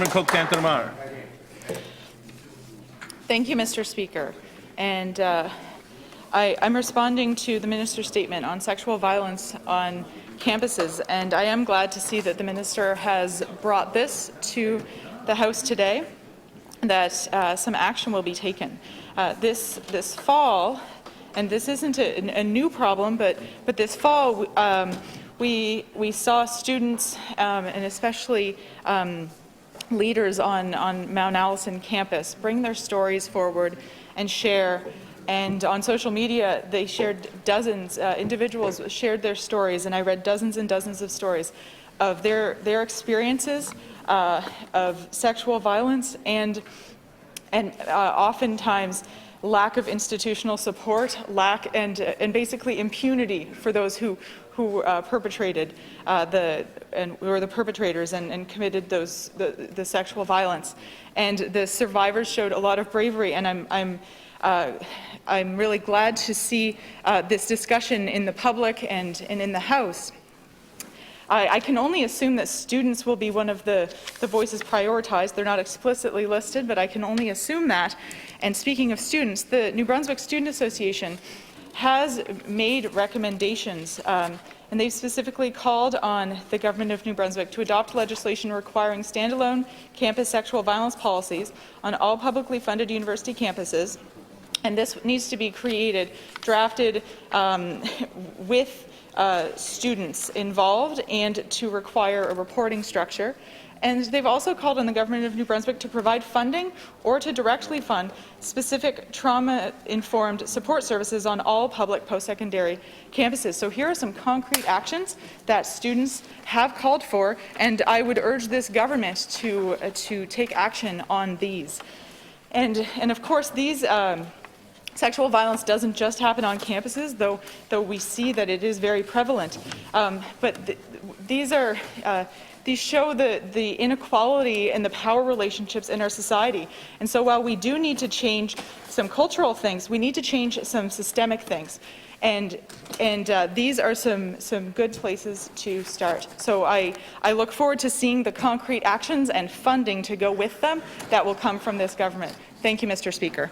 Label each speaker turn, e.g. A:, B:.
A: Cook Santamar.
B: Thank you, Mr. Speaker. And I'm responding to the minister's statement on sexual violence on campuses, and I am glad to see that the minister has brought this to the House today, that some action will be taken. This fall, and this isn't a new problem, but this fall we saw students and especially leaders on Mount Allison campus bring their stories forward and share. And on social media, they shared dozens, individuals shared their stories, and I read dozens and dozens of stories of their experiences of sexual violence and oftentimes lack of institutional support, and basically impunity for those who perpetrated were the perpetrators and committed the sexual violence. And the survivors showed a lot of bravery, and I'm really glad to see this discussion in the public and in the House. I can only assume that students will be one of the voices prioritized. They're not explicitly listed, but I can only assume that. And speaking of students, the New Brunswick Student Association has made recommendations, and they've specifically called on the Government of New Brunswick to adopt legislation requiring standalone campus sexual violence policies on all publicly funded university campuses. And this needs to be drafted with students involved, and to require a reporting structure. And they've also called on the Government of New Brunswick to provide funding or to directly fund specific trauma-informed support services on all public post-secondary campuses. So here are some concrete actions that students have called for, and I would urge this government to take action on these. And of course, these sexual violence doesn't just happen on campuses, though we see that it is very prevalent. But these show the inequality and the power relationships in our society. And so while we do need to change some cultural things, we need to change some systemic things. And these are some good places to start. So I look forward to seeing the concrete actions and funding to go with them that will come from this government. Thank you, Mr. Speaker.